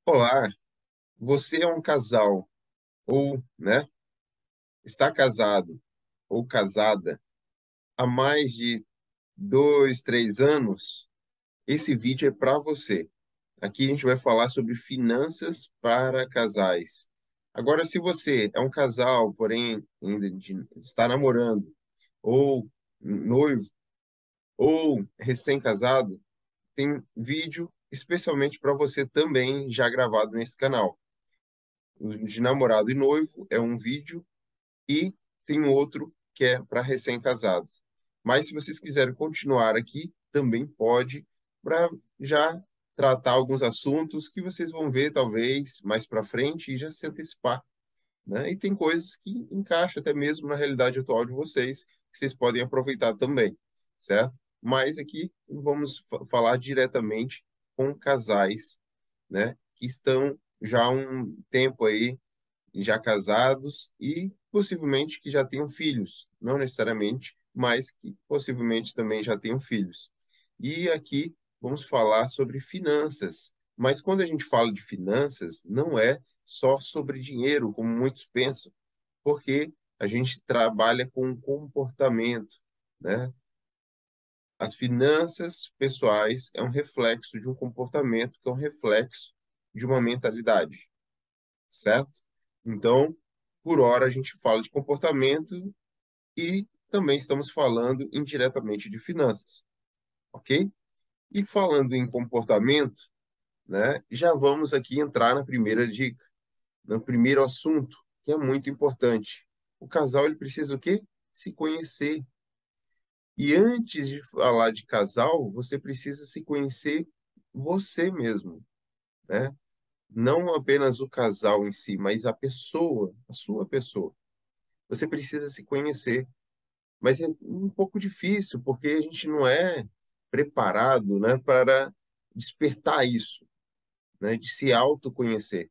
Olá, você é um casal ou, né, está casado ou casada há mais de 2, 3 anos? Esse vídeo é para você. Aqui a gente vai falar sobre finanças para casais. Agora, se você é um casal, porém está namorando, ou noivo, ou recém-casado, tem vídeo especialmente para você também já gravado nesse canal. O de namorado e noivo é um vídeo e tem outro que é para recém-casados. Mas se vocês quiserem continuar aqui, também pode, para já tratar alguns assuntos que vocês vão ver talvez mais para frente e já se antecipar, né? E tem coisas que encaixam até mesmo na realidade atual de vocês, que vocês podem aproveitar também, certo? Mas aqui vamos falar diretamente com casais, né, que estão já há um tempo aí já casados e possivelmente que já tenham filhos, não necessariamente, mas que possivelmente também já tenham filhos. E aqui vamos falar sobre finanças. Mas quando a gente fala de finanças, não é só sobre dinheiro, como muitos pensam, porque a gente trabalha com comportamento, né? As finanças pessoais é um reflexo de um comportamento, que é um reflexo de uma mentalidade, certo? Então, por hora a gente fala de comportamento e também estamos falando indiretamente de finanças, ok? E falando em comportamento, né, já vamos aqui entrar na primeira dica, no primeiro assunto, que é muito importante. O casal ele precisa o quê? Se conhecer. E antes de falar de casal, você precisa se conhecer você mesmo, né? Não apenas o casal em si, mas a pessoa, a sua pessoa. Você precisa se conhecer. Mas é um pouco difícil, porque a gente não é preparado, né, para despertar isso, né, de se autoconhecer.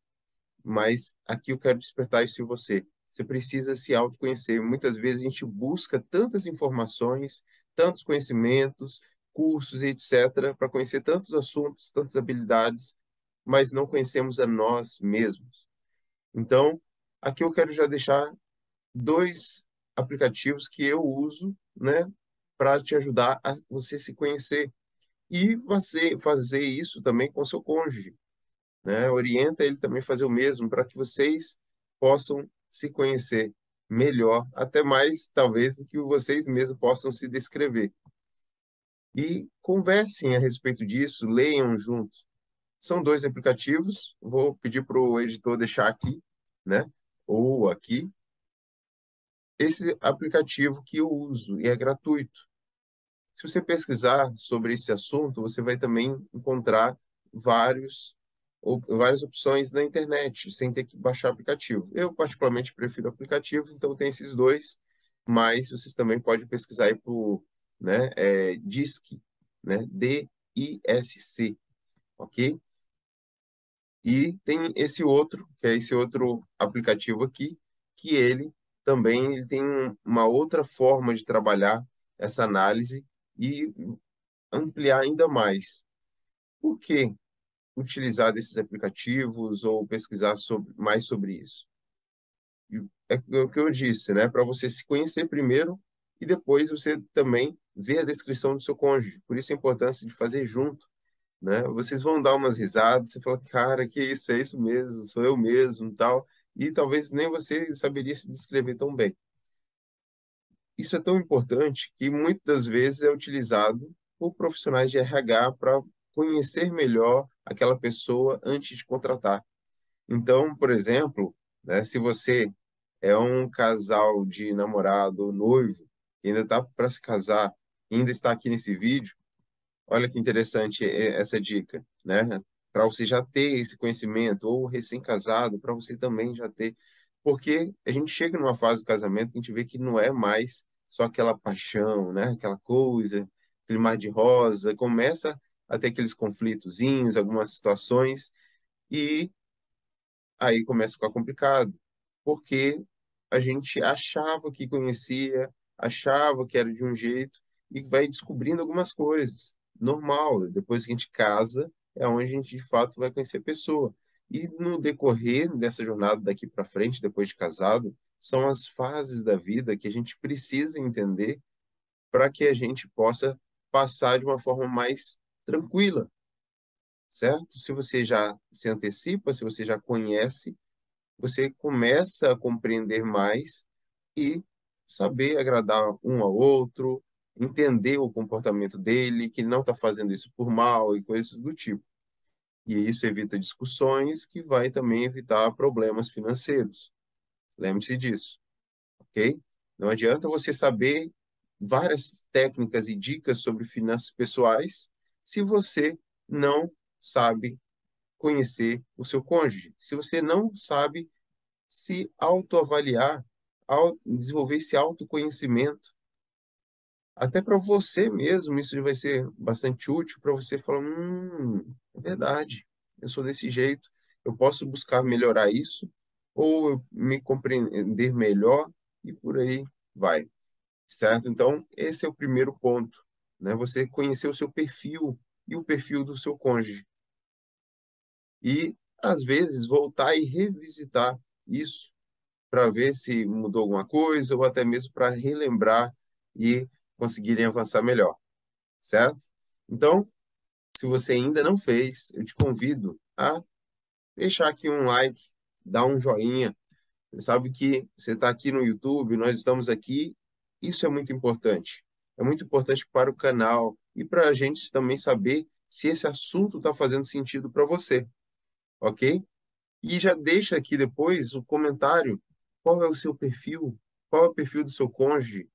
Mas aqui eu quero despertar isso em você. Você precisa se autoconhecer. Muitas vezes a gente busca tantas informações, tantos conhecimentos, cursos e etc., para conhecer tantos assuntos, tantas habilidades, mas não conhecemos a nós mesmos. Então, aqui eu quero já deixar dois aplicativos que eu uso, né, para te ajudar a você se conhecer e você fazer isso também com seu cônjuge, né? Orienta ele também a fazer o mesmo para que vocês possam se conhecer melhor, até mais talvez do que vocês mesmos possam se descrever. E conversem a respeito disso, leiam juntos. São dois aplicativos, vou pedir para o editor deixar aqui, né? Ou aqui, esse aplicativo que eu uso e é gratuito. Se você pesquisar sobre esse assunto, você vai também encontrar várias opções na internet, sem ter que baixar o aplicativo. Eu, particularmente, prefiro o aplicativo, então tem esses dois, mas vocês também podem pesquisar aí por, né, DISC, né, DISC, ok? E tem esse outro, que é esse outro aplicativo aqui, que ele tem uma outra forma de trabalhar essa análise e ampliar ainda mais. Por que utilizar desses aplicativos ou pesquisar mais sobre isso? É o que eu disse, né? Para você se conhecer primeiro e depois você também ver a descrição do seu cônjuge. Por isso a importância de fazer junto, né? Vocês vão dar umas risadas, você fala, cara, que isso, é isso mesmo, sou eu mesmo, tal. E talvez nem você saberia se descrever tão bem. Isso é tão importante que muitas das vezes é utilizado por profissionais de RH para conhecer melhor aquela pessoa antes de contratar. Então, por exemplo, né, se você é um casal de namorado ou noivo, que ainda está para se casar, e ainda está aqui nesse vídeo, olha que interessante essa dica, né? Para você já ter esse conhecimento, ou recém-casado, para você também já ter. Porque a gente chega numa fase do casamento que a gente vê que não é mais só aquela paixão, né? Aquela coisa, aquele mar de rosa, começa a ter aqueles conflitozinhos, algumas situações, e aí começa a ficar complicado, porque a gente achava que conhecia, achava que era de um jeito e vai descobrindo algumas coisas. Normal, depois que a gente casa, é onde a gente de fato vai conhecer a pessoa. E no decorrer dessa jornada daqui para frente, depois de casado, são as fases da vida que a gente precisa entender para que a gente possa passar de uma forma mais tranquila, certo? Se você já se antecipa, se você já conhece, você começa a compreender mais e saber agradar um ao outro, entender o comportamento dele, que ele não está fazendo isso por mal e coisas do tipo. E isso evita discussões, que vai também evitar problemas financeiros. Lembre-se disso, ok? Não adianta você saber várias técnicas e dicas sobre finanças pessoais se você não sabe conhecer o seu cônjuge, se você não sabe se autoavaliar, desenvolver esse autoconhecimento. Até para você mesmo, isso vai ser bastante útil para você falar, é verdade, eu sou desse jeito, eu posso buscar melhorar isso, ou eu me compreender melhor, e por aí vai, certo? Então, esse é o primeiro ponto, né? Você conhecer o seu perfil e o perfil do seu cônjuge. E, às vezes, voltar e revisitar isso para ver se mudou alguma coisa, ou até mesmo para relembrar e conseguirem avançar melhor, certo? Então, se você ainda não fez, eu te convido a deixar aqui um like, dar um joinha. Você sabe que você está aqui no YouTube, nós estamos aqui, isso é muito importante. É muito importante para o canal e para a gente também saber se esse assunto está fazendo sentido para você, ok? E já deixa aqui depois o comentário, qual é o seu perfil, qual é o perfil do seu cônjuge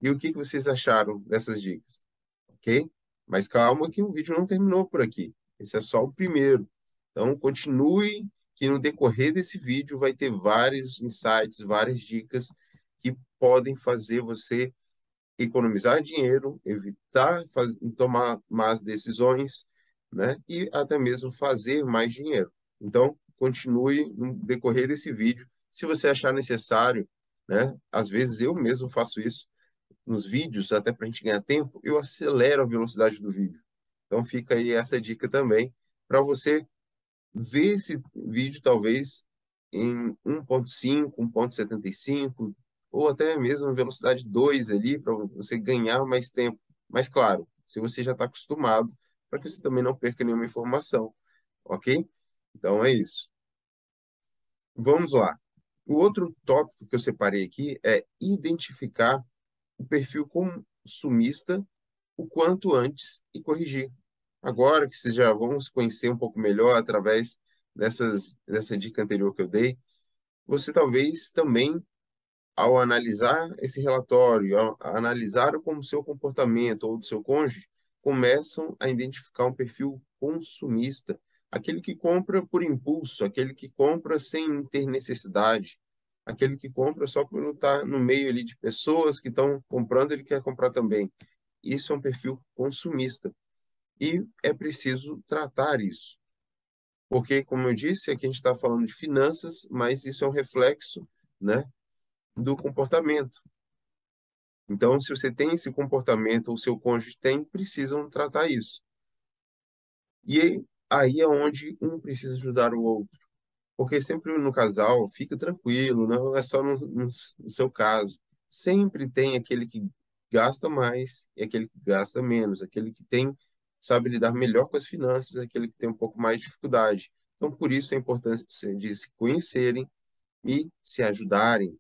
e o que que vocês acharam dessas dicas, ok? Mas calma que o vídeo não terminou por aqui. Esse é só o primeiro. Então continue que no decorrer desse vídeo vai ter vários insights, várias dicas que podem fazer você economizar dinheiro, evitar tomar más decisões, né? E até mesmo fazer mais dinheiro. Então, continue no decorrer desse vídeo. Se você achar necessário, né? Às vezes eu mesmo faço isso nos vídeos, até para a gente ganhar tempo, eu acelero a velocidade do vídeo. Então, fica aí essa dica também para você ver esse vídeo talvez em 1.5, 1.75 ou até mesmo velocidade 2 ali para você ganhar mais tempo. Mas claro, se você já está acostumado, para que você também não perca nenhuma informação, ok? Então é isso. Vamos lá. O outro tópico que eu separei aqui é identificar o perfil consumista o quanto antes e corrigir. Agora que vocês já vão se conhecer um pouco melhor através dessa dica anterior que eu dei, você talvez também, ao analisar esse relatório, ao analisar como seu comportamento ou do seu cônjuge, começam a identificar um perfil consumista, aquele que compra por impulso, aquele que compra sem ter necessidade, aquele que compra só por estar no meio ali de pessoas que estão comprando, ele quer comprar também. Isso é um perfil consumista. E é preciso tratar isso. Porque, como eu disse, aqui a gente está falando de finanças, mas isso é um reflexo, né, do comportamento. Então, se você tem esse comportamento, ou seu cônjuge tem, precisam tratar isso. E aí é onde um precisa ajudar o outro. Porque sempre no casal, fica tranquilo, não é só no seu caso. Sempre tem aquele que gasta mais e aquele que gasta menos, aquele que tem, sabe lidar melhor com as finanças, aquele que tem um pouco mais de dificuldade. Então, por isso a importância de se conhecerem e se ajudarem,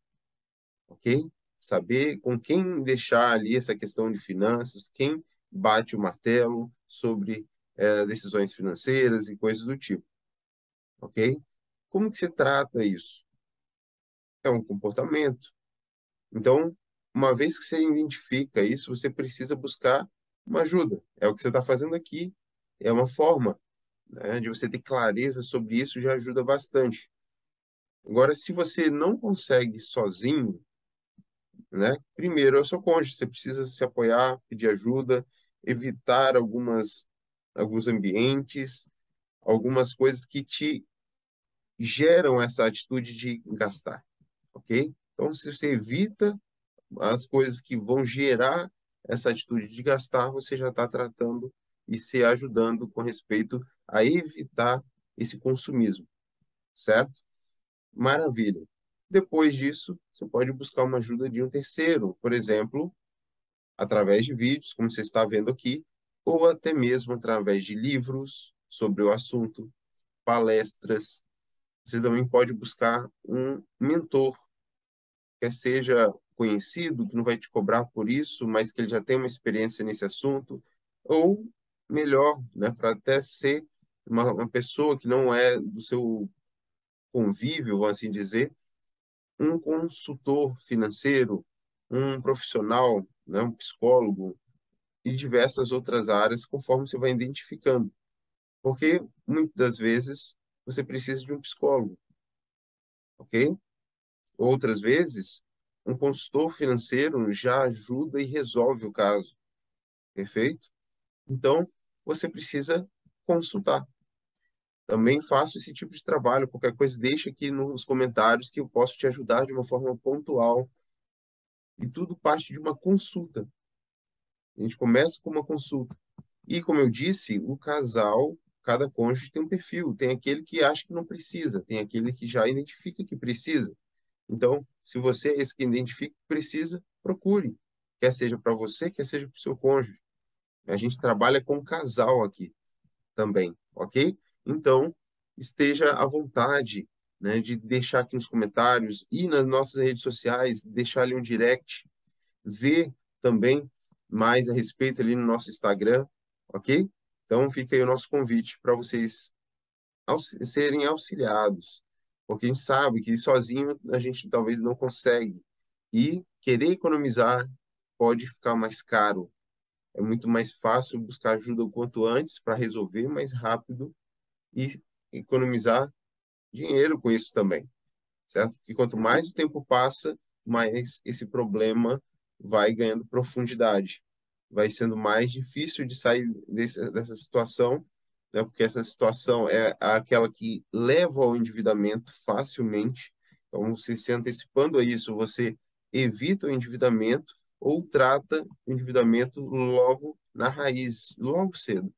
ok? Saber com quem deixar ali essa questão de finanças, quem bate o martelo sobre decisões financeiras e coisas do tipo, ok? Como que você trata isso? É um comportamento. Então, uma vez que você identifica isso, você precisa buscar uma ajuda. É o que você está fazendo aqui. É uma forma, né, de você ter clareza sobre isso, já ajuda bastante. Agora, se você não consegue sozinho, né, primeiro é o seu cônjuge. Você precisa se apoiar, pedir ajuda, evitar alguns ambientes, algumas coisas que te geram essa atitude de gastar, ok? Então, se você evita as coisas que vão gerar essa atitude de gastar, você já está tratando e se ajudando com respeito a evitar esse consumismo, certo? Maravilha. Depois disso, você pode buscar uma ajuda de um terceiro, por exemplo, através de vídeos, como você está vendo aqui, ou até mesmo através de livros sobre o assunto, palestras. Você também pode buscar um mentor, quer seja conhecido, que não vai te cobrar por isso, mas que ele já tem uma experiência nesse assunto, ou melhor, né, para até ser uma pessoa que não é do seu convívio, vamos assim dizer, um consultor financeiro, um profissional, né, um psicólogo e diversas outras áreas, conforme você vai identificando. Porque muitas das vezes você precisa de um psicólogo, ok? Outras vezes, um consultor financeiro já ajuda e resolve o caso, perfeito? Então, você precisa consultar. Também faço esse tipo de trabalho. Qualquer coisa, deixa aqui nos comentários que eu posso te ajudar de uma forma pontual. E tudo parte de uma consulta. A gente começa com uma consulta. E, como eu disse, o casal, cada cônjuge tem um perfil. Tem aquele que acha que não precisa, tem aquele que já identifica que precisa. Então, se você é esse que identifica que precisa, procure. Quer seja para você, quer seja para o seu cônjuge. A gente trabalha com casal aqui também, ok? Então, esteja à vontade, né, de deixar aqui nos comentários e nas nossas redes sociais, deixar ali um direct, ver também mais a respeito ali no nosso Instagram, ok? Então, fica aí o nosso convite para vocês serem auxiliados, porque a gente sabe que sozinho a gente talvez não consegue. E querer economizar pode ficar mais caro. É muito mais fácil buscar ajuda o quanto antes para resolver mais rápido e economizar dinheiro com isso também, certo? Que quanto mais o tempo passa, mais esse problema vai ganhando profundidade, vai sendo mais difícil de sair dessa situação, né? Porque essa situação é aquela que leva ao endividamento facilmente. Então, você se antecipando a isso, você evita o endividamento ou trata o endividamento logo na raiz, logo cedo,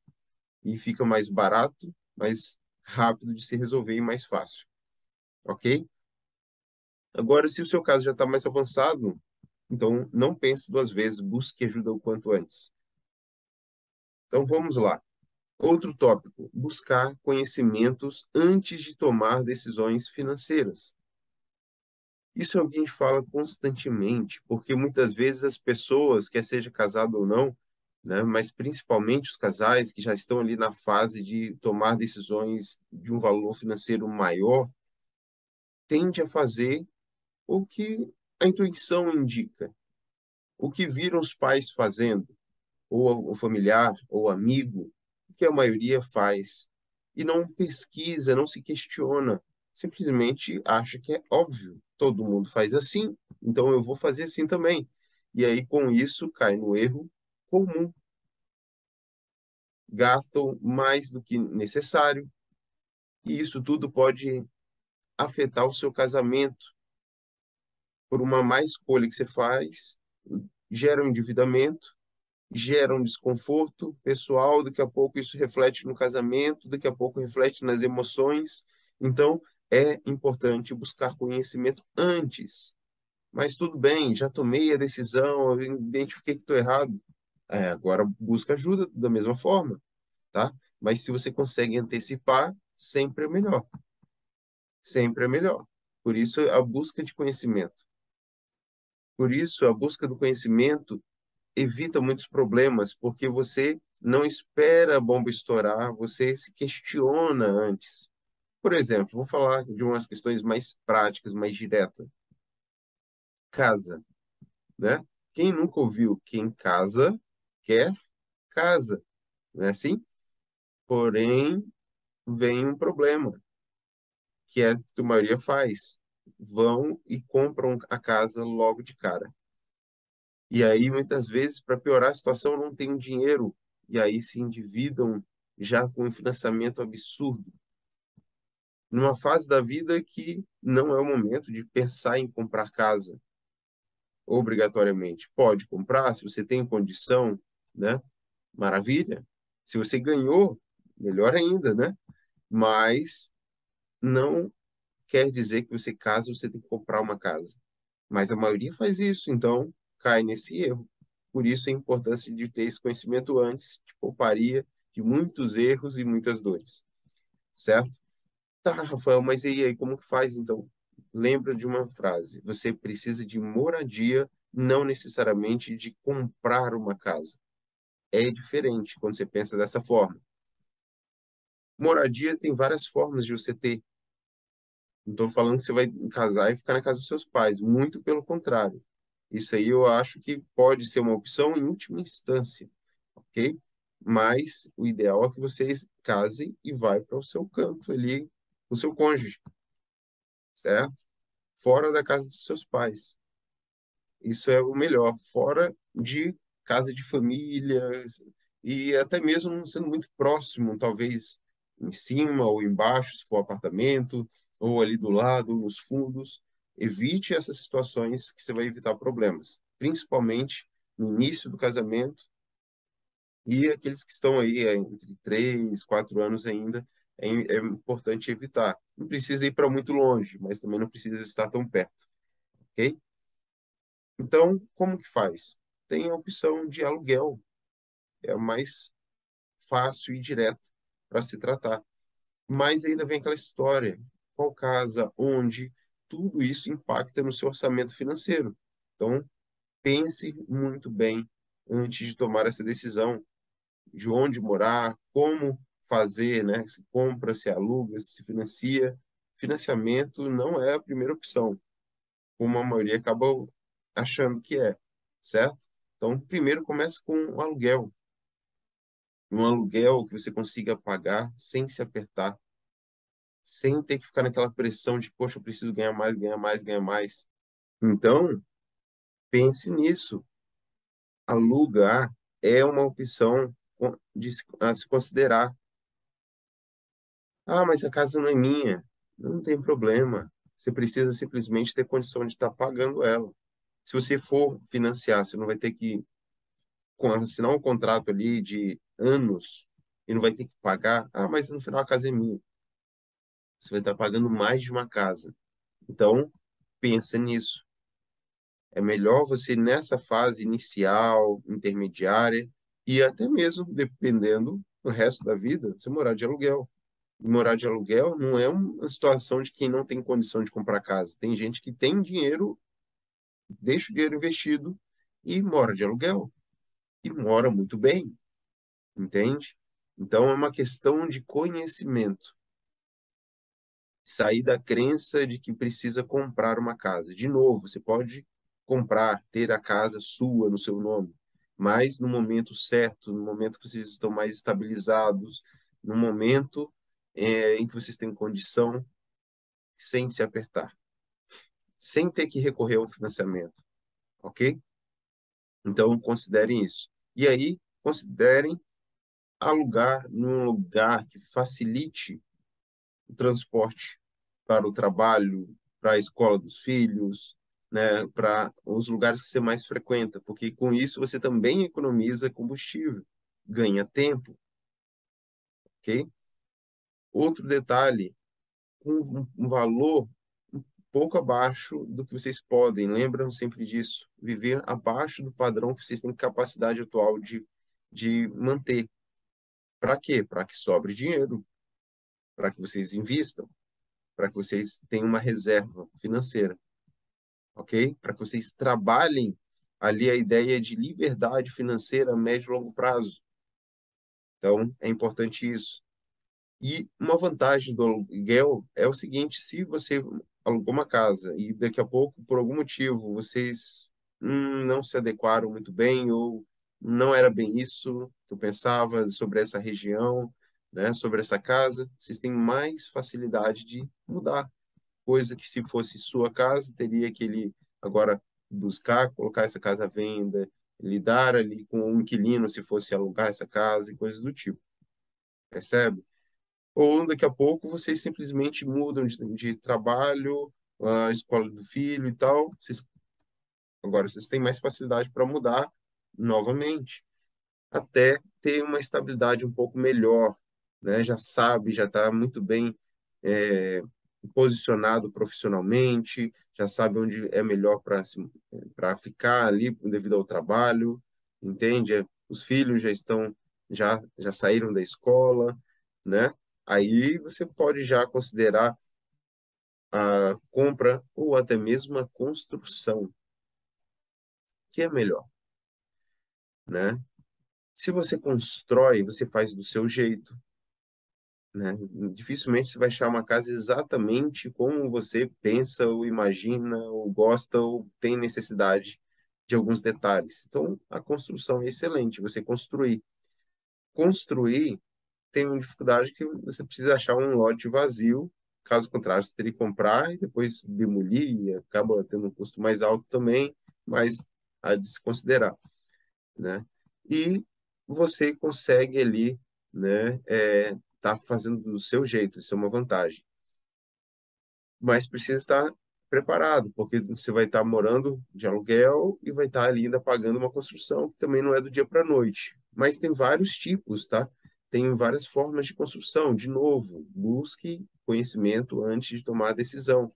e fica mais barato, mais rápido de se resolver e mais fácil, ok? Agora, se o seu caso já está mais avançado, então não pense duas vezes, busque ajuda o quanto antes. Então vamos lá. Outro tópico: buscar conhecimentos antes de tomar decisões financeiras. Isso é o que a gente fala constantemente, porque muitas vezes as pessoas, quer seja casado ou não, né, mas principalmente os casais que já estão ali na fase de tomar decisões de um valor financeiro maior, tende a fazer o que a intuição indica, o que viram os pais fazendo, ou o familiar, ou amigo, o que a maioria faz, e não pesquisa, não se questiona, simplesmente acha que é óbvio, todo mundo faz assim, então eu vou fazer assim também. E aí, com isso, cai no erro comum. Gastam mais do que necessário, e isso tudo pode afetar o seu casamento por uma má escolha que você faz, gera um endividamento, gera um desconforto pessoal, daqui a pouco isso reflete no casamento, daqui a pouco reflete nas emoções. Então, é importante buscar conhecimento antes. Mas tudo bem, já tomei a decisão, eu identifiquei que estou errado. Agora busca ajuda da mesma forma, tá? Mas se você consegue antecipar, sempre é melhor. Sempre é melhor. Por isso, a busca de conhecimento. Por isso, a busca do conhecimento evita muitos problemas, porque você não espera a bomba estourar, você se questiona antes. Por exemplo, vou falar de umas questões mais práticas, mais diretas. Casa, né? Quem nunca ouviu quem casa quer casa, não é assim? Porém, vem um problema, que é que a maioria faz. Vão e compram a casa logo de cara. E aí, muitas vezes, para piorar a situação, não tem dinheiro. E aí se endividam já com um financiamento absurdo. Numa fase da vida que não é o momento de pensar em comprar casa, obrigatoriamente. Pode comprar, se você tem condição, né? Maravilha. Se você ganhou, melhor ainda, né? Mas não quer dizer que você casa, você tem que comprar uma casa. Mas a maioria faz isso, então cai nesse erro. Por isso a importância de ter esse conhecimento antes, te pouparia de muitos erros e muitas dores, certo? Tá, Rafael, mas e aí, como que faz então? Lembra de uma frase: você precisa de moradia, não necessariamente de comprar uma casa. É diferente quando você pensa dessa forma. Moradia tem várias formas de você ter. Não estou falando que você vai casar e ficar na casa dos seus pais, muito pelo contrário. Isso aí eu acho que pode ser uma opção em última instância, ok? Mas o ideal é que vocês casem e vá para o seu canto ali, com o seu cônjuge, certo? Fora da casa dos seus pais. Isso é o melhor, fora de casa de famílias e até mesmo sendo muito próximo, talvez em cima ou embaixo, se for apartamento, ou ali do lado, nos fundos. Evite essas situações que você vai evitar problemas, principalmente no início do casamento e aqueles que estão aí entre 3, 4 anos ainda, é importante evitar. Não precisa ir para muito longe, mas também não precisa estar tão perto, ok? Então, como que faz? Tem a opção de aluguel, é a mais fácil e direta para se tratar. Mas ainda vem aquela história, qual casa, onde, tudo isso impacta no seu orçamento financeiro. Então, pense muito bem antes de tomar essa decisão de onde morar, como fazer, né? Se compra, se aluga, se financia. Financiamento não é a primeira opção, como a maioria acaba achando que é, certo? Então, primeiro comece com um aluguel. Um aluguel que você consiga pagar sem se apertar, sem ter que ficar naquela pressão de, poxa, eu preciso ganhar mais, ganhar mais, ganhar mais. Então, pense nisso. Alugar é uma opção a se considerar. Ah, mas a casa não é minha. Não tem problema. Você precisa simplesmente ter condição de estar pagando ela. Se você for financiar, você não vai ter que assinar um contrato ali de anos e não vai ter que pagar. Ah, mas no final a casa é minha. Você vai estar pagando mais de uma casa. Então, pensa nisso. É melhor você, nessa fase inicial, intermediária, e até mesmo, dependendo do resto da vida, você morar de aluguel. E morar de aluguel não é uma situação de quem não tem condição de comprar casa. Tem gente que tem dinheiro, deixa o dinheiro investido e mora de aluguel. E mora muito bem, entende? Então, é uma questão de conhecimento. Sair da crença de que precisa comprar uma casa. De novo, você pode comprar, ter a casa sua no seu nome, mas no momento certo, no momento que vocês estão mais estabilizados, no momento em que vocês têm condição, sem se apertar, sem ter que recorrer a um financiamento, ok? Então, considerem isso. E aí, considerem alugar num lugar que facilite o transporte para o trabalho, para a escola dos filhos, né, para os lugares que você mais frequenta, porque com isso você também economiza combustível, ganha tempo, ok? Outro detalhe, um valor um pouco abaixo do que vocês podem, lembram sempre disso, viver abaixo do padrão que vocês têm capacidade atual de manter. Para quê? Para que sobre dinheiro, para que vocês invistam, para que vocês tenham uma reserva financeira, ok? Para que vocês trabalhem ali a ideia de liberdade financeira a médio e longo prazo. Então, é importante isso. E uma vantagem do aluguel é o seguinte: se você alugou uma casa e daqui a pouco, por algum motivo, vocês não se adequaram muito bem ou não era bem isso que eu pensava sobre essa região, né, sobre essa casa, vocês têm mais facilidade de mudar, coisa que se fosse sua casa, teria que ele agora buscar, colocar essa casa à venda, lidar ali com um inquilino se fosse alugar essa casa e coisas do tipo, percebe? Ou daqui a pouco vocês simplesmente mudam de trabalho, a escola do filho e tal, agora vocês têm mais facilidade para mudar novamente, até ter uma estabilidade um pouco melhor, né? Já sabe, já está muito bem posicionado profissionalmente, já sabe onde é melhor para ficar ali devido ao trabalho, entende? Os filhos já saíram da escola, né? Aí você pode já considerar a compra ou até mesmo a construção, que é melhor, né? Se você constrói, você faz do seu jeito, né? Dificilmente você vai achar uma casa exatamente como você pensa ou imagina ou gosta ou tem necessidade de alguns detalhes. Então, a construção é excelente, você construir. Construir tem uma dificuldade que você precisa achar um lote vazio, caso contrário, você teria que comprar e depois demolir, e acaba tendo um custo mais alto também, mas há de se considerar, né? E você consegue ali, né, tá fazendo do seu jeito, isso é uma vantagem. Mas precisa estar preparado, porque você vai estar morando de aluguel e vai estar ali ainda pagando uma construção que também não é do dia para a noite. Mas tem vários tipos, tá? Tem várias formas de construção. De novo, busque conhecimento antes de tomar a decisão.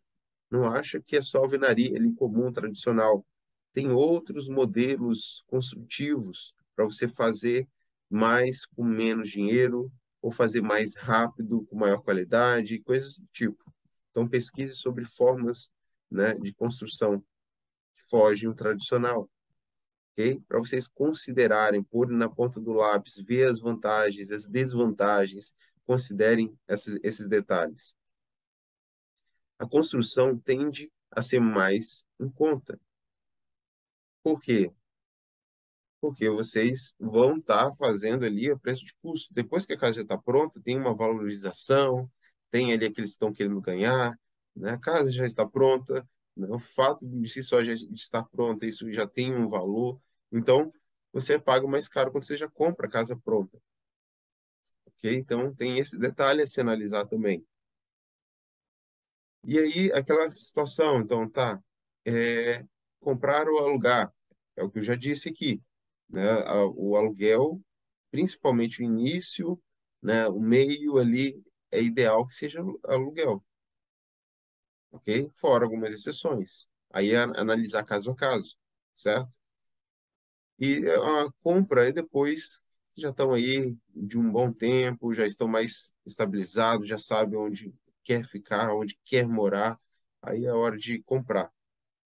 Não acha que é só alvenaria ali comum, tradicional. Tem outros modelos construtivos para você fazer mais com menos dinheiro ou fazer mais rápido, com maior qualidade, coisas do tipo. Então, pesquise sobre formas, né, de construção que fogem o tradicional, ok? Para vocês considerarem, pôr na ponta do lápis, ver as vantagens, as desvantagens, considerem esses detalhes. A construção tende a ser mais em conta. Por quê? Porque vocês vão estar fazendo ali a preço de custo. Depois que a casa já está pronta, tem uma valorização, tem ali aqueles que estão querendo ganhar, né? A casa já está pronta, né? O fato de si só já estar pronta, isso já tem um valor. Então, você paga mais caro quando você já compra a casa pronta, ok? Então, tem esse detalhe a se analisar também. E aí, aquela situação, então, tá, comprar ou alugar, é o que eu já disse aqui, né? O aluguel, principalmente o início, né? O meio ali, é ideal que seja aluguel, ok? Fora algumas exceções. Aí é analisar caso a caso, certo? E a compra, e depois já estão aí de um bom tempo, já estão mais estabilizados, já sabem onde quer ficar, onde quer morar, aí é hora de comprar.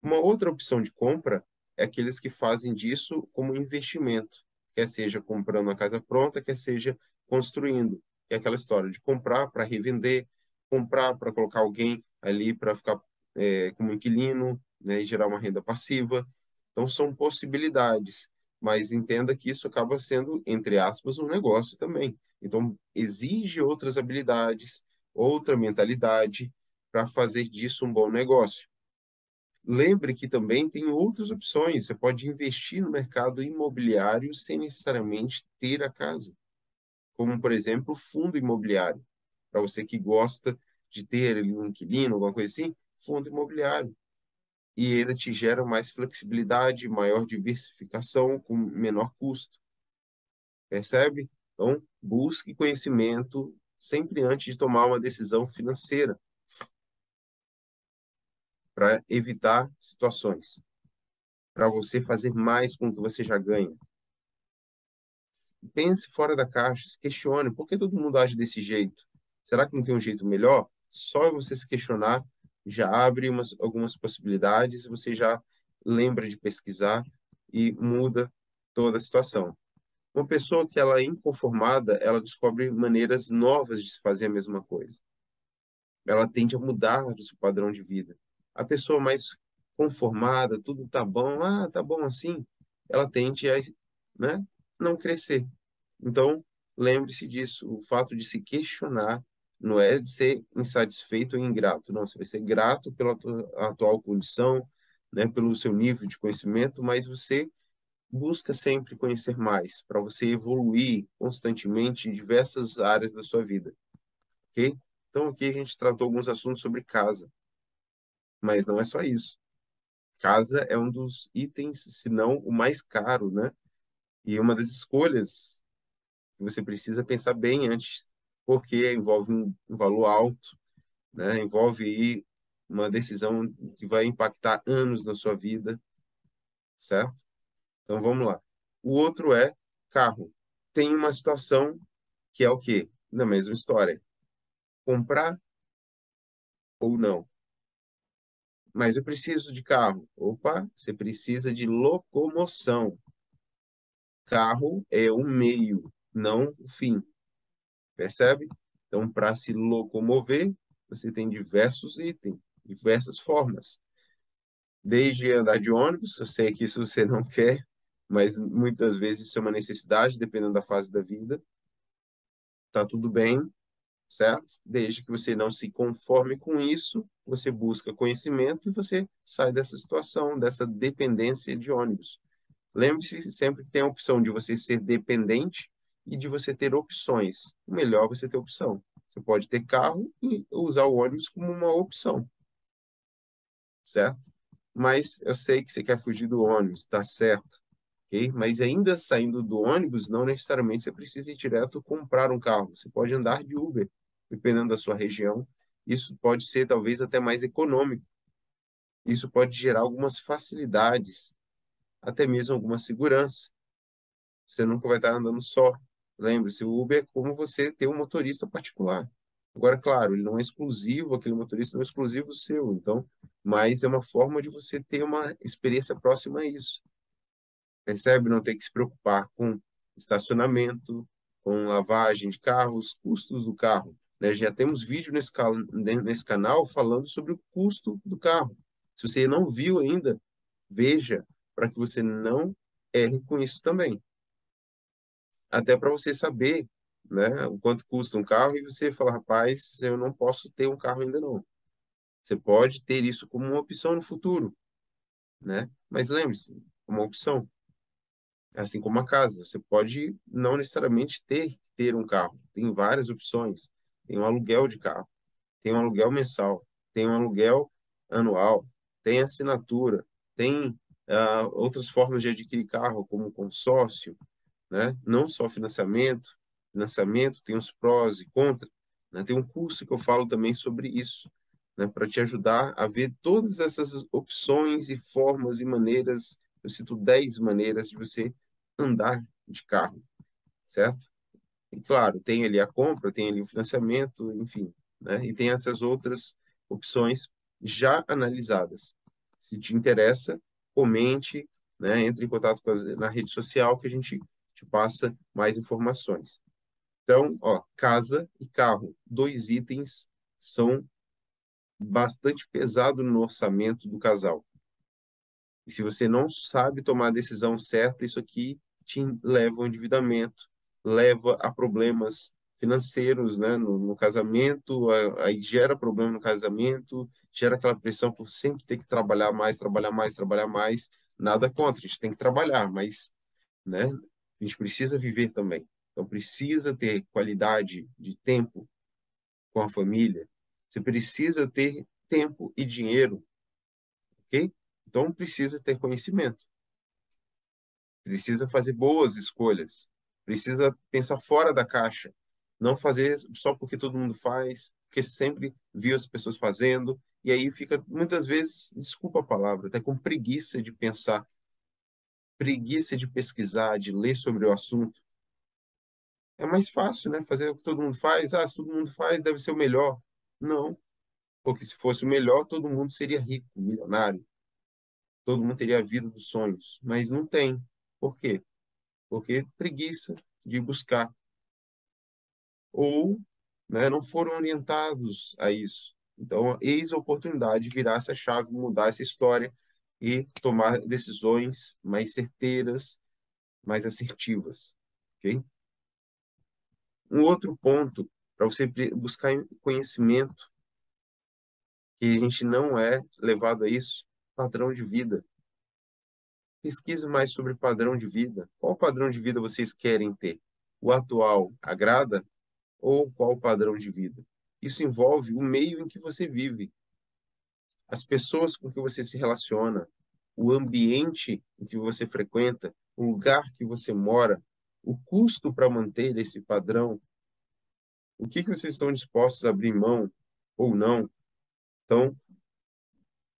Uma outra opção de compra é aqueles que fazem disso como investimento, quer seja comprando a casa pronta, quer seja construindo. Que é aquela história de comprar para revender, comprar para colocar alguém ali para ficar como inquilino, né, e gerar uma renda passiva. Então, são possibilidades, mas entenda que isso acaba sendo, entre aspas, um negócio também. Então, exige outras habilidades, outra mentalidade para fazer disso um bom negócio. Lembre que também tem outras opções. Você pode investir no mercado imobiliário sem necessariamente ter a casa, como, por exemplo, fundo imobiliário. Para você que gosta de ter ali um inquilino, alguma coisa assim, fundo imobiliário. E ainda te gera mais flexibilidade, maior diversificação com menor custo. Percebe? Então, busque conhecimento sempre antes de tomar uma decisão financeira para evitar situações, para você fazer mais com o que você já ganha. Pense fora da caixa, se questione, por que todo mundo age desse jeito? Será que não tem um jeito melhor? Só você se questionar já abre algumas possibilidades, você já lembra de pesquisar e muda toda a situação. Uma pessoa que ela é inconformada, ela descobre maneiras novas de se fazer a mesma coisa. Ela tende a mudar o seu padrão de vida. A pessoa mais conformada, tudo tá bom, tá bom assim, ela tende a, né, não crescer. Então, lembre-se disso, o fato de se questionar não é de ser insatisfeito ou ingrato, não, você vai ser grato pela tua atual condição, né, pelo seu nível de conhecimento, mas você busca sempre conhecer mais, para você evoluir constantemente em diversas áreas da sua vida, ok? Então, aqui a gente tratou alguns assuntos sobre casa, mas não é só isso. Casa é um dos itens, se não o mais caro, né? E uma das escolhas que você precisa pensar bem antes, porque envolve um valor alto né? Envolve aí uma decisão que vai impactar anos na sua vida, certo? Então vamos lá. O outro é carro. Tem uma situação que é o quê? Na mesma história. Comprar ou não. Mas eu preciso de carro. Opa, você precisa de locomoção. Carro é o meio, não o fim. Percebe? Então, para se locomover, você tem diversos itens, diversas formas. Desde andar de ônibus, eu sei que isso você não quer, mas muitas vezes isso é uma necessidade, dependendo da fase da vida. Tá tudo bem, certo? Desde que você não se conforme com isso, você busca conhecimento e você sai dessa situação, dessa dependência de ônibus. Lembre-se sempre que tem a opção de você ser dependente e de você ter opções. O melhor é você ter opção. Você pode ter carro e usar o ônibus como uma opção, certo? Mas eu sei que você quer fugir do ônibus, tá certo, ok? Mas ainda saindo do ônibus, não necessariamente você precisa ir direto comprar um carro. Você pode andar de Uber, dependendo da sua região. Isso pode ser talvez até mais econômico. Isso pode gerar algumas facilidades, até mesmo alguma segurança. Você nunca vai estar andando só. Lembre-se, o Uber é como você ter um motorista particular. Agora, claro, ele não é exclusivo, aquele motorista não é exclusivo seu, então, mas é uma forma de você ter uma experiência próxima a isso. Percebe? Não ter que se preocupar com estacionamento, com lavagem de carros, custos do carro, né? Já temos vídeo nesse canal falando sobre o custo do carro. Se você não viu ainda, veja, para que você não erre com isso também. Até para você saber, né, o quanto custa um carro e você fala, rapaz, eu não posso ter um carro ainda não. Você pode ter isso como uma opção no futuro, né? Mas lembre-se, uma opção, assim como a casa. Você pode não necessariamente ter que ter um carro. Tem várias opções. Tem um aluguel de carro, tem um aluguel mensal, tem um aluguel anual, tem assinatura, tem outras formas de adquirir carro, como consórcio, né? Não só financiamento tem os prós e contras, né? Tem um curso que eu falo também sobre isso, né? Para te ajudar a ver todas essas opções e formas e maneiras, eu cito 10 maneiras de você andar de carro, certo? E claro, tem ali a compra, tem ali o financiamento, enfim, né? E tem essas outras opções já analisadas. Se te interessa, comente, né? Entre em contato na rede social que a gente te passa mais informações. Então, ó, casa e carro, dois itens são bastante pesados no orçamento do casal. E se você não sabe tomar a decisão certa, isso aqui te leva ao endividamento, leva a problemas financeiros, né, no casamento, aí gera problema no casamento, gera aquela pressão por sempre ter que trabalhar mais, trabalhar mais, trabalhar mais. Nada contra, a gente tem que trabalhar, mas, né, a gente precisa viver também. Então, precisa ter qualidade de tempo com a família. Você precisa ter tempo e dinheiro, ok? Então, precisa ter conhecimento. Precisa fazer boas escolhas, precisa pensar fora da caixa, não fazer só porque todo mundo faz, porque sempre viu as pessoas fazendo, e aí fica muitas vezes, desculpa a palavra, até com preguiça de pensar, preguiça de pesquisar, de ler sobre o assunto. É mais fácil, né? Fazer o que todo mundo faz. Ah, se todo mundo faz, deve ser o melhor. Não, porque se fosse o melhor, todo mundo seria rico, milionário, todo mundo teria a vida dos sonhos, mas não tem. Por quê? Porque preguiça de buscar ou, né, não foram orientados a isso. Então, eis a oportunidade de virar essa chave, mudar essa história e tomar decisões mais certeiras, mais assertivas, ok? Um outro ponto para você buscar conhecimento, que a gente não é levado a isso, padrão de vida. Pesquise mais sobre padrão de vida. Qual padrão de vida vocês querem ter? O atual agrada ou qual padrão de vida? Isso envolve o meio em que você vive, as pessoas com que você se relaciona, o ambiente em que você frequenta, o lugar que você mora, o custo para manter esse padrão, o que vocês estão dispostos a abrir mão, ou não. Então,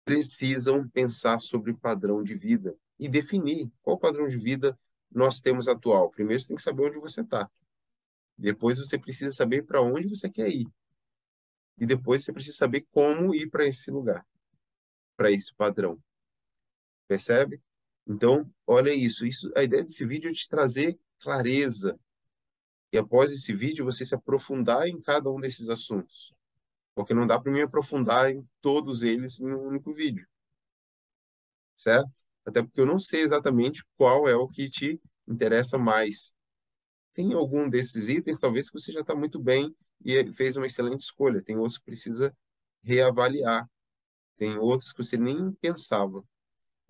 precisam pensar sobre padrão de vida e definir qual padrão de vida nós temos atual. Primeiro, você tem que saber onde você está. Depois, você precisa saber para onde você quer ir. E depois, você precisa saber como ir para esse lugar, para esse padrão. Percebe? Então, olha isso. A ideia desse vídeo é te trazer clareza. E após esse vídeo, você se aprofundar em cada um desses assuntos. Porque não dá para me aprofundar em todos eles em um único vídeo, certo? Até porque eu não sei exatamente qual é o que te interessa mais. Tem algum desses itens, talvez, que você já está muito bem e fez uma excelente escolha. Tem outros que precisa reavaliar. Tem outros que você nem pensava.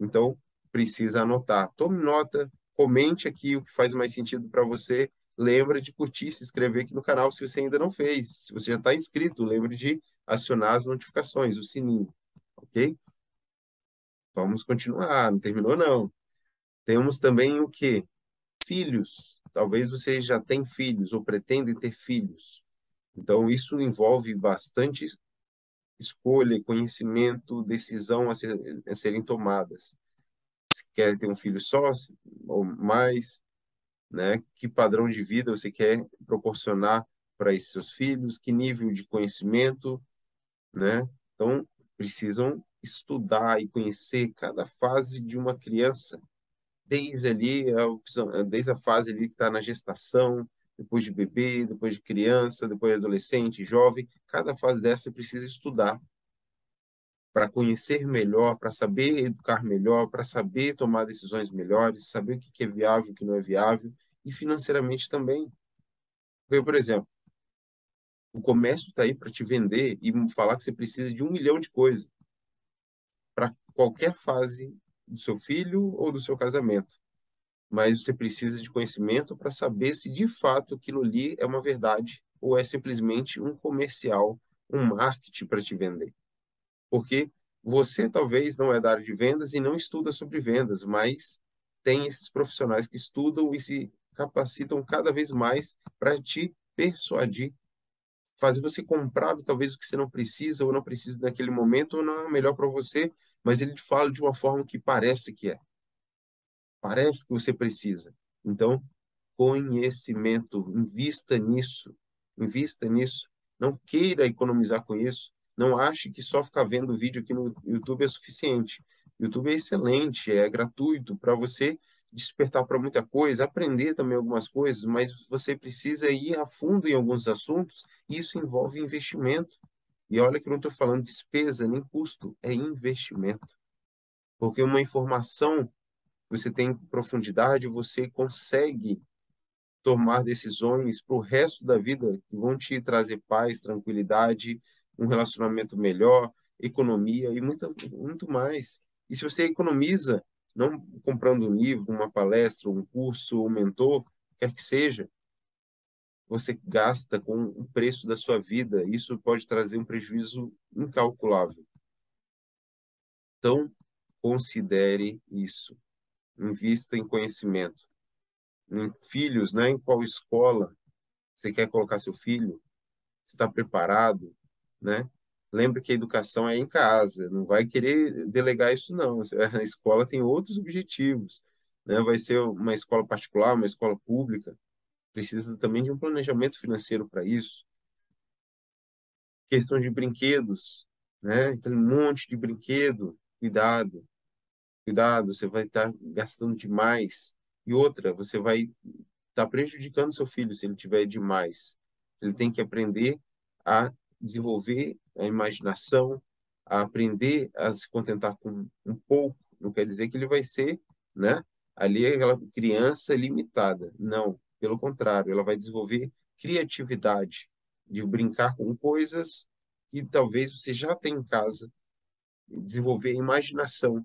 Então, precisa anotar. Tome nota, comente aqui o que faz mais sentido para você. Lembra de curtir, se inscrever aqui no canal se você ainda não fez. Se você já está inscrito, lembre de acionar as notificações, o sininho, ok? Vamos continuar, não terminou não. Temos também o quê? Filhos. Talvez você já tenha filhos ou pretendem ter filhos. Então, isso envolve bastante escolha, conhecimento, decisão a serem tomadas. Se quer ter um filho só ou mais, né? Que padrão de vida você quer proporcionar para esses seus filhos? Que nível de conhecimento, né? Então, precisam estudar e conhecer cada fase de uma criança, desde ali, desde a fase ali que está na gestação, depois de bebê, depois de criança, depois de adolescente, jovem, cada fase dessa você precisa estudar para conhecer melhor, para saber educar melhor, para saber tomar decisões melhores, saber o que é viável, o que não é viável, e financeiramente também. Porque, por exemplo, o comércio está aí para te vender e falar que você precisa de 1 milhão de coisas para qualquer fase do seu filho ou do seu casamento. Mas você precisa de conhecimento para saber se de fato aquilo ali é uma verdade ou é simplesmente um comercial, um marketing para te vender. Porque você talvez não é da área de vendas e não estuda sobre vendas, mas tem esses profissionais que estudam e se capacitam cada vez mais para te persuadir, fazer você comprar talvez o que você não precisa ou não precisa naquele momento ou não é o melhor para você, mas ele te fala de uma forma que parece que é. Parece que você precisa. Então, conhecimento, invista nisso. Invista nisso. Não queira economizar com isso. Não ache que só ficar vendo vídeo aqui no YouTube é suficiente. O YouTube é excelente, é gratuito para você despertar para muita coisa, aprender também algumas coisas, mas você precisa ir a fundo em alguns assuntos, e isso envolve investimento. E olha que eu não estou falando despesa nem custo, é investimento. Porque uma informação você tem profundidade, você consegue tomar decisões para o resto da vida que vão te trazer paz, tranquilidade, um relacionamento melhor, economia e muito mais. E se você economiza, não comprando um livro, uma palestra, um curso, um mentor, quer que seja, você gasta com o preço da sua vida. Isso pode trazer um prejuízo incalculável. Então, considere isso. Invista em conhecimento. Em filhos, né? Em qual escola você quer colocar seu filho? Você está preparado, né? Lembre que a educação é em casa, não vai querer delegar isso, não. A escola tem outros objetivos, né? Vai ser uma escola particular, uma escola pública, precisa também de um planejamento financeiro para isso. Questão de brinquedos, né? Tem um monte de brinquedo, cuidado, cuidado, você vai estar gastando demais. E outra, você vai estar prejudicando seu filho se ele tiver demais. Ele tem que aprender a desenvolver a imaginação, a aprender a se contentar com um pouco. Não quer dizer que ele vai ser, né? Ali é aquela criança limitada. Não, pelo contrário, ela vai desenvolver criatividade, de brincar com coisas que talvez você já tem em casa, desenvolver imaginação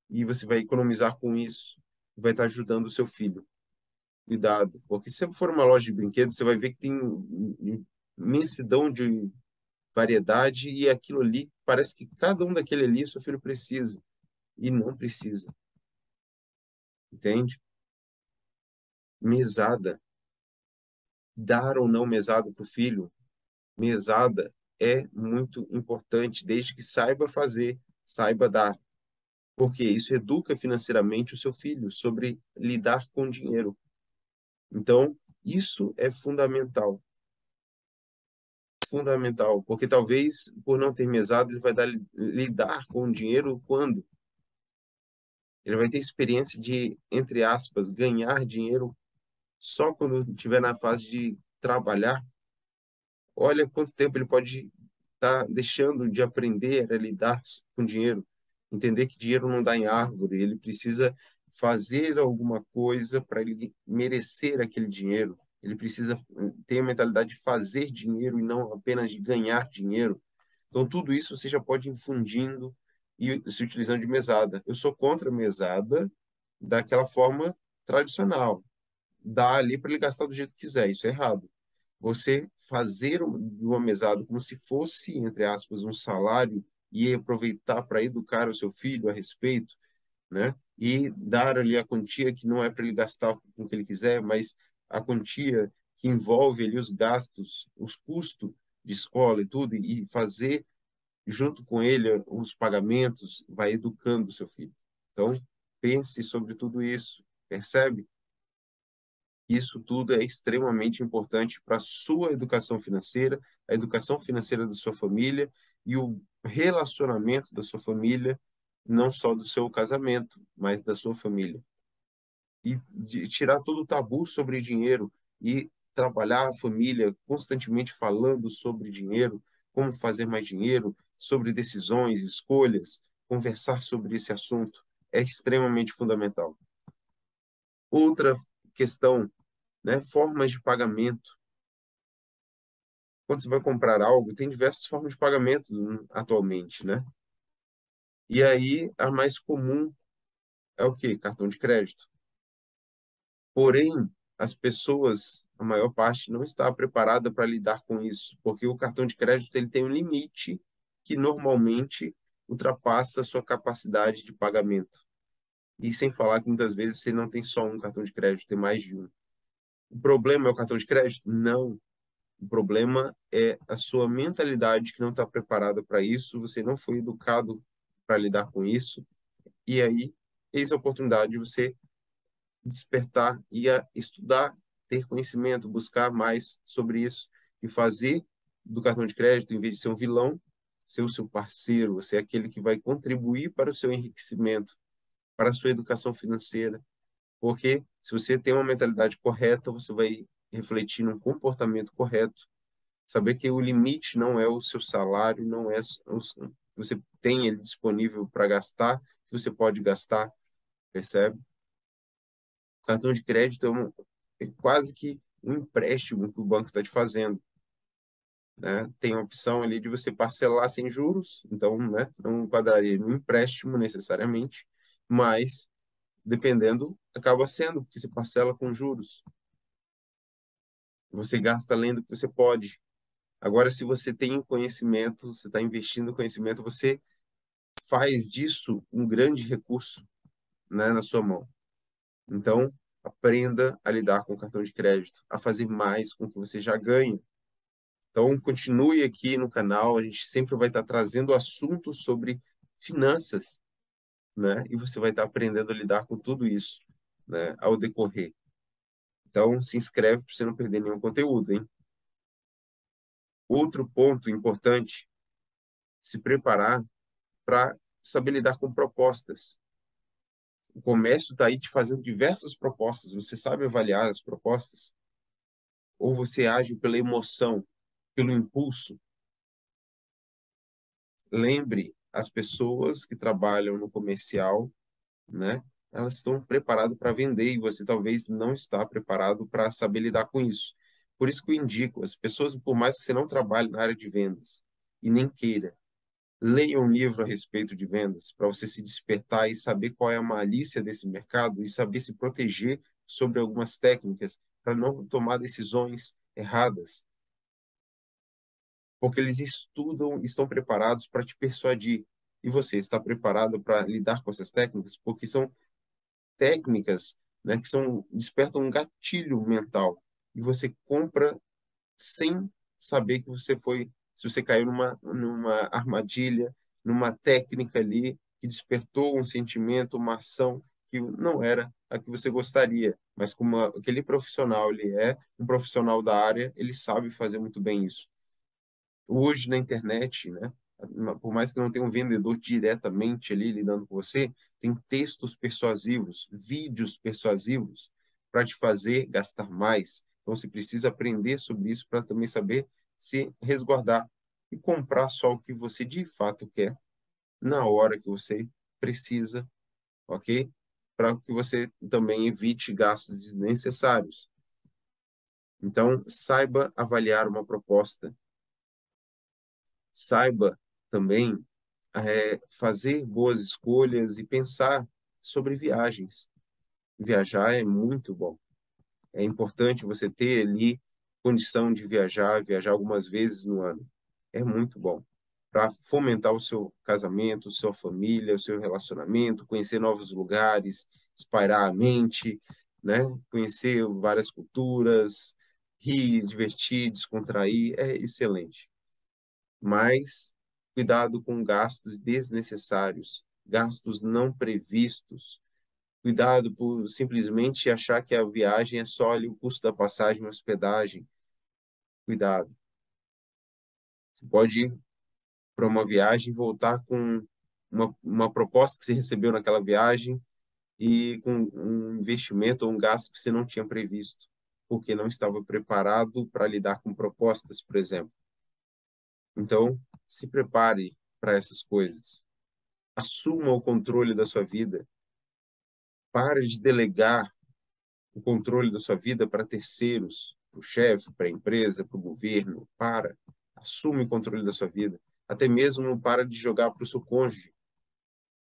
e você vai economizar com isso, vai estar ajudando o seu filho. Cuidado, porque se você for uma loja de brinquedos, você vai ver que tem imensidão de variedade e aquilo ali, parece que cada um daquele ali, seu filho precisa e não precisa, entende? Mesada, dar ou não mesada para o filho, mesada é muito importante, desde que saiba fazer, saiba dar, porque isso educa financeiramente o seu filho sobre lidar com dinheiro. Então, isso é fundamental, fundamental, porque talvez por não ter mesado, ele vai lidar com o dinheiro quando ele vai ter experiência de, entre aspas, ganhar dinheiro só quando estiver na fase de trabalhar. Olha quanto tempo ele pode estar deixando de aprender a lidar com dinheiro, entender que dinheiro não dá em árvore, ele precisa fazer alguma coisa para ele merecer aquele dinheiro. Ele precisa ter a mentalidade de fazer dinheiro e não apenas de ganhar dinheiro. Então, tudo isso você já pode ir infundindo e se utilizando de mesada. Eu sou contra a mesada daquela forma tradicional. Dá ali para ele gastar do jeito que quiser, isso é errado. Você fazer uma mesada como se fosse, entre aspas, um salário e aproveitar para educar o seu filho a respeito, né? E dar ali a quantia que não é para ele gastar com o que ele quiser, mas a quantia que envolve ali os gastos, os custos de escola e tudo, e fazer junto com ele os pagamentos, vai educando o seu filho. Então, pense sobre tudo isso, percebe? Isso tudo é extremamente importante para a sua educação financeira, a educação financeira da sua família e o relacionamento da sua família, não só do seu casamento, mas da sua família. E de tirar todo o tabu sobre dinheiro e trabalhar a família constantemente falando sobre dinheiro, como fazer mais dinheiro, sobre decisões, escolhas, conversar sobre esse assunto é extremamente fundamental. Outra questão, né, formas de pagamento. Quando você vai comprar algo, tem diversas formas de pagamento atualmente, né? E aí, a mais comum é o quê? Cartão de crédito. Porém, as pessoas, a maior parte, não está preparada para lidar com isso, porque o cartão de crédito ele tem um limite que normalmente ultrapassa a sua capacidade de pagamento. E sem falar que muitas vezes você não tem só um cartão de crédito, tem mais de um. O problema é o cartão de crédito? Não. O problema é a sua mentalidade que não está preparada para isso, você não foi educado para lidar com isso, e aí, eis a oportunidade de você despertar e estudar, ter conhecimento, buscar mais sobre isso e fazer do cartão de crédito, em vez de ser um vilão, ser o seu parceiro, ser aquele que vai contribuir para o seu enriquecimento, para a sua educação financeira, porque se você tem uma mentalidade correta, você vai refletir num comportamento correto. Saber que o limite não é o seu salário, não é você tem ele disponível para gastar, que você pode gastar, percebe? O cartão de crédito é quase que um empréstimo que o banco está te fazendo, né? Tem a opção ali de você parcelar sem juros, então, né, não enquadraria no empréstimo necessariamente, mas dependendo, acaba sendo, porque você parcela com juros. Você gasta além do que você pode. Agora, se você tem conhecimento, você está investindo em conhecimento, você faz disso um grande recurso, né, na sua mão. Então, aprenda a lidar com o cartão de crédito, a fazer mais com o que você já ganha. Então, continue aqui no canal, a gente sempre vai estar trazendo assuntos sobre finanças, né? E você vai estar aprendendo a lidar com tudo isso, né, ao decorrer. Então, se inscreve para você não perder nenhum conteúdo, hein? Outro ponto importante, se preparar para saber lidar com propostas. O comércio está aí te fazendo diversas propostas. Você sabe avaliar as propostas? Ou você age pela emoção, pelo impulso? Lembre, as pessoas que trabalham no comercial, né? Elas estão preparadas para vender e você talvez não está preparado para saber lidar com isso. Por isso que eu indico, as pessoas, por mais que você não trabalhe na área de vendas e nem queira, leia um livro a respeito de vendas para você se despertar e saber qual é a malícia desse mercado e saber se proteger sobre algumas técnicas para não tomar decisões erradas, porque eles estudam, estão preparados para te persuadir. E você está preparado para lidar com essas técnicas? Porque são técnicas, né, que despertam um gatilho mental e você compra sem saber que você foi se você caiu numa armadilha, numa técnica ali que despertou um sentimento, uma ação que não era a que você gostaria, mas como aquele profissional ele é um profissional da área, ele sabe fazer muito bem isso. Hoje na internet, né, por mais que não tenha um vendedor diretamente ali lidando com você, tem textos persuasivos, vídeos persuasivos para te fazer gastar mais. Então você precisa aprender sobre isso para também saber se resguardar e comprar só o que você de fato quer na hora que você precisa, ok? Para que você também evite gastos desnecessários. Então, saiba avaliar uma proposta, saiba também fazer boas escolhas e pensar sobre viagens. Viajar é muito bom. É importante você ter ali condição de viajar algumas vezes no ano. É muito bom para fomentar o seu casamento, sua família, o seu relacionamento, conhecer novos lugares, espairar a mente, né? Conhecer várias culturas, rir, divertir, descontrair, é excelente. Mas cuidado com gastos desnecessários, gastos não previstos. Cuidado por simplesmente achar que a viagem é só ali o custo da passagem e hospedagem. Cuidado. Você pode ir para uma viagem e voltar com uma proposta que você recebeu naquela viagem e com um investimento ou um gasto que você não tinha previsto, porque não estava preparado para lidar com propostas, por exemplo. Então, se prepare para essas coisas. Assuma o controle da sua vida. Pare de delegar o controle da sua vida para terceiros, para o chefe, para a empresa, para o governo. Para. Assume o controle da sua vida. Até mesmo para de jogar para o seu cônjuge.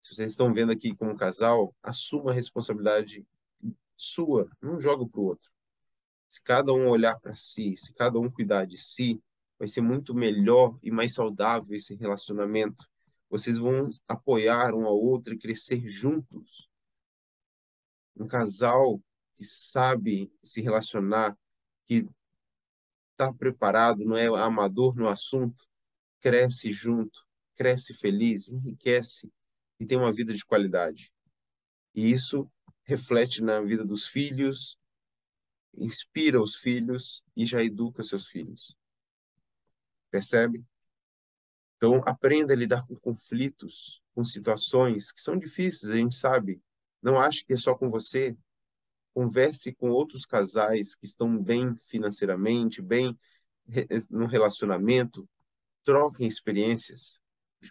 Se vocês estão vendo aqui como um casal, assuma a responsabilidade sua, não joga para o outro. Se cada um olhar para si, se cada um cuidar de si, vai ser muito melhor e mais saudável esse relacionamento. Vocês vão apoiar um ao outro e crescer juntos. Um casal que sabe se relacionar, que está preparado, não é amador no assunto, cresce junto, cresce feliz, enriquece e tem uma vida de qualidade. E isso reflete na vida dos filhos, inspira os filhos e já educa seus filhos. Percebe? Então, aprenda a lidar com conflitos, com situações que são difíceis, a gente sabe. Não ache que é só com você. Converse com outros casais que estão bem financeiramente, bem no relacionamento, troquem experiências.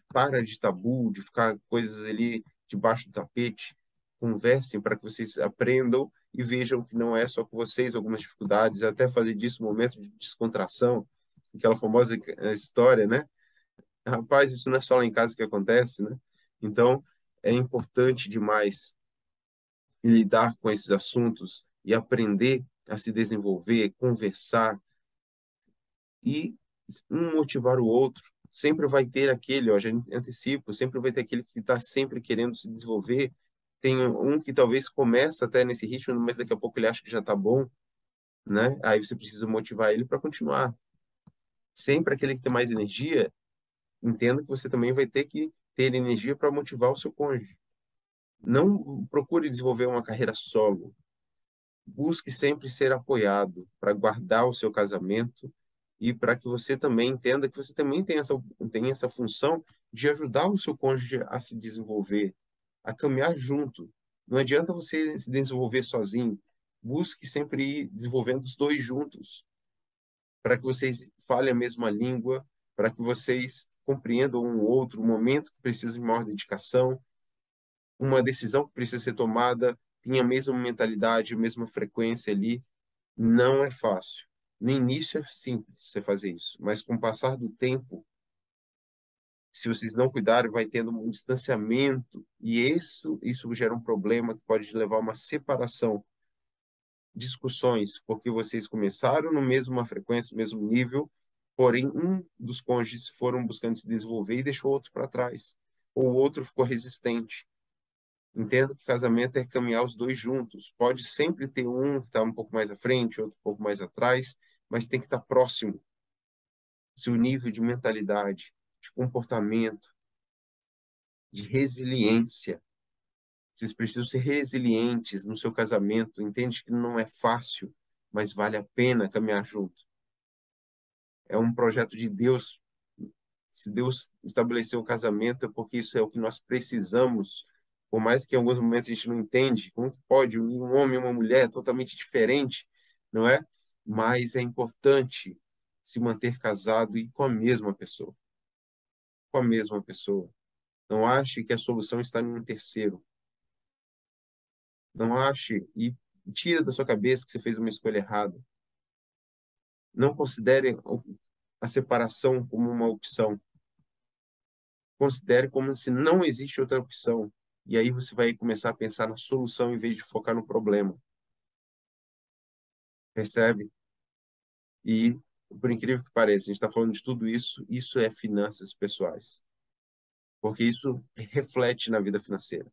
Para de tabu, de ficar coisas ali debaixo do tapete. Conversem para que vocês aprendam e vejam que não é só com vocês algumas dificuldades, até fazer disso um momento de descontração, aquela famosa história, né? Rapaz, isso não é só lá em casa que acontece, né? Então, é importante demais lidar com esses assuntos e aprender a se desenvolver, conversar e um motivar o outro. Sempre vai ter aquele, ó, já antecipo, sempre vai ter aquele que está sempre querendo se desenvolver. Tem um que talvez começa até nesse ritmo, mas daqui a pouco ele acha que já está bom, né? Aí você precisa motivar ele para continuar. Sempre aquele que tem mais energia, entenda que você também vai ter que ter energia para motivar o seu cônjuge. Não procure desenvolver uma carreira solo. Busque sempre ser apoiado para guardar o seu casamento e para que você também entenda que você também tem essa função de ajudar o seu cônjuge a se desenvolver, a caminhar junto. Não adianta você se desenvolver sozinho. Busque sempre ir desenvolvendo os dois juntos, para que vocês falem a mesma língua, para que vocês compreendam um outro, um momento que precisa de maior dedicação, uma decisão que precisa ser tomada, tenha a mesma mentalidade, a mesma frequência ali. Não é fácil. No início é simples você fazer isso, mas com o passar do tempo, se vocês não cuidarem, vai tendo um distanciamento e isso gera um problema que pode levar a uma separação, discussões, porque vocês começaram no mesma frequência, no mesmo nível, porém um dos cônjuges foram buscando se desenvolver e deixou o outro para trás, ou o outro ficou resistente. Entenda que casamento é caminhar os dois juntos. Pode sempre ter um que está um pouco mais à frente, outro um pouco mais atrás, mas tem que estar próximo. seu nível de mentalidade, de comportamento, de resiliência. Vocês precisam ser resilientes no seu casamento. Entende que não é fácil, mas vale a pena caminhar junto. É um projeto de Deus. Se Deus estabeleceu o casamento, é porque isso é o que nós precisamos. Por mais que em alguns momentos a gente não entende, como que pode um homem e uma mulher totalmente diferente, não é? Mas é importante se manter casado e com a mesma pessoa. Com a mesma pessoa. Não ache que a solução está em um terceiro. Não ache e tira da sua cabeça que você fez uma escolha errada. Não considere a separação como uma opção. Considere como se não existe outra opção. E aí você vai começar a pensar na solução em vez de focar no problema. Percebe? E, por incrível que pareça, a gente está falando de tudo isso, isso é finanças pessoais. Porque isso reflete na vida financeira.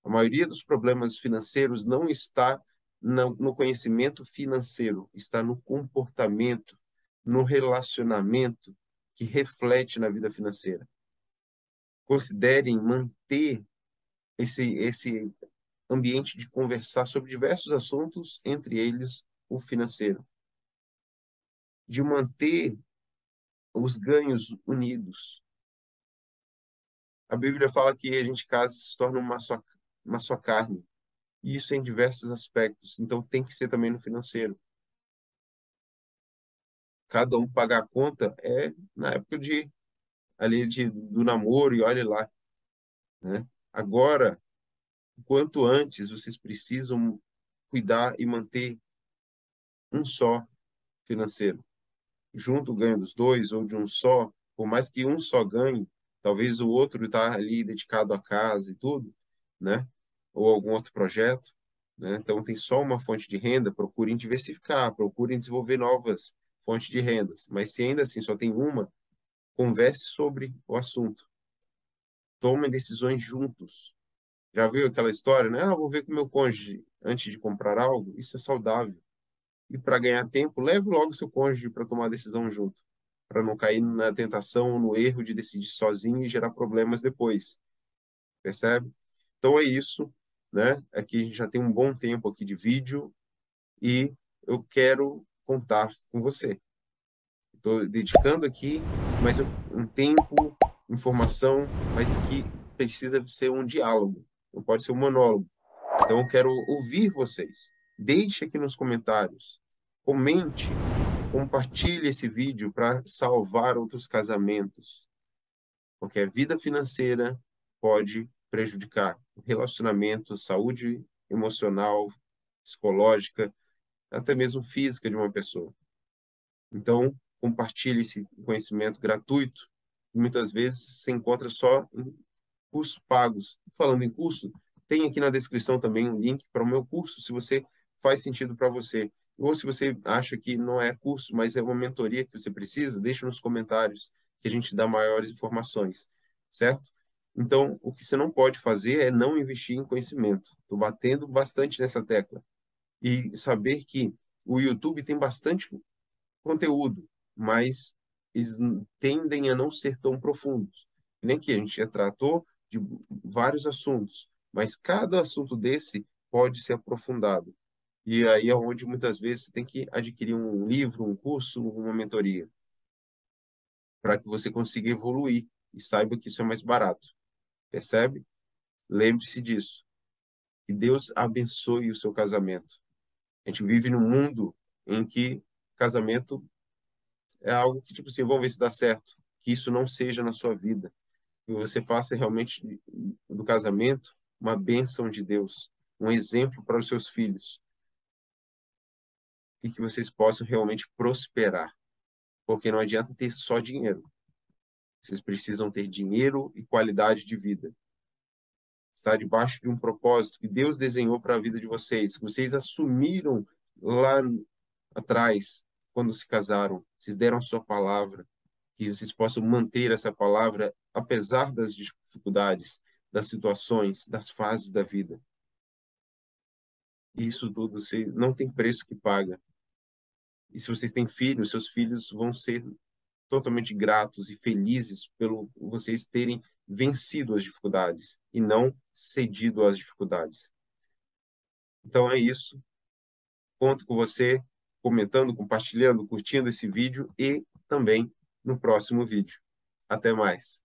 A maioria dos problemas financeiros não está no conhecimento financeiro, está no comportamento, no relacionamento que reflete na vida financeira. Considerem manter esse ambiente de conversar sobre diversos assuntos, entre eles o financeiro, de manter os ganhos unidos. A Bíblia fala que a gente casa e se torna uma só carne. E isso em diversos aspectos. Então tem que ser também no financeiro. Cada um pagar a conta é na época do namoro e olhe lá, né? Agora, quanto antes vocês precisam cuidar e manter um só financeiro. Junto o ganho dos dois ou de um só, por mais que um só ganhe, talvez o outro está ali dedicado à casa e tudo, né? Ou algum outro projeto, né? Então tem só uma fonte de renda, procurem diversificar, procurem desenvolver novas fontes de rendas. Mas se ainda assim só tem uma, converse sobre o assunto. Tomem decisões juntos. Já viu aquela história, né? Ah, vou ver com meu cônjuge antes de comprar algo. Isso é saudável. E para ganhar tempo, leve logo seu cônjuge para tomar a decisão junto, para não cair na tentação, no erro de decidir sozinho e gerar problemas depois. Percebe? Então é isso, né? Aqui a gente já tem um bom tempo aqui de vídeo e eu quero contar com você. Estou dedicando aqui um tempo, informação, mas que precisa ser um diálogo, não pode ser um monólogo. Então, eu quero ouvir vocês. Deixe aqui nos comentários. Comente, compartilhe esse vídeo para salvar outros casamentos. Porque a vida financeira pode prejudicar o relacionamento, saúde emocional, psicológica, até mesmo física de uma pessoa. Então, compartilhe esse conhecimento gratuito, que muitas vezes se encontra só em cursos pagos. Falando em curso, tem aqui na descrição também um link para o meu curso, se você faz sentido para você. Ou se você acha que não é curso, mas é uma mentoria que você precisa, deixa nos comentários que a gente dá maiores informações, certo? Então, o que você não pode fazer é não investir em conhecimento. Estou batendo bastante nessa tecla. E saber que o YouTube tem bastante conteúdo, mas eles tendem a não ser tão profundos. Nem que a gente já tratou de vários assuntos, mas cada assunto desse pode ser aprofundado. E aí é onde muitas vezes você tem que adquirir um livro, um curso, uma mentoria, para que você consiga evoluir e saiba que isso é mais barato. Percebe? Lembre-se disso. Que Deus abençoe o seu casamento. A gente vive num mundo em que casamento é algo que, tipo assim, vamos ver se dá certo. Que isso não seja na sua vida. Que você faça realmente do casamento uma bênção de Deus, um exemplo para os seus filhos. E que vocês possam realmente prosperar. Porque não adianta ter só dinheiro. Vocês precisam ter dinheiro e qualidade de vida. Estar debaixo de um propósito que Deus desenhou para a vida de vocês, que vocês assumiram lá atrás, quando se casaram. Vocês deram sua palavra, que vocês possam manter essa palavra apesar das dificuldades, das situações, das fases da vida. Isso tudo não tem preço que paga. E se vocês têm filhos, seus filhos vão ser totalmente gratos e felizes pelo vocês terem vencido as dificuldades e não cedido às dificuldades. Então é isso. Conto com você comentando, compartilhando, curtindo esse vídeo e também no próximo vídeo. Até mais.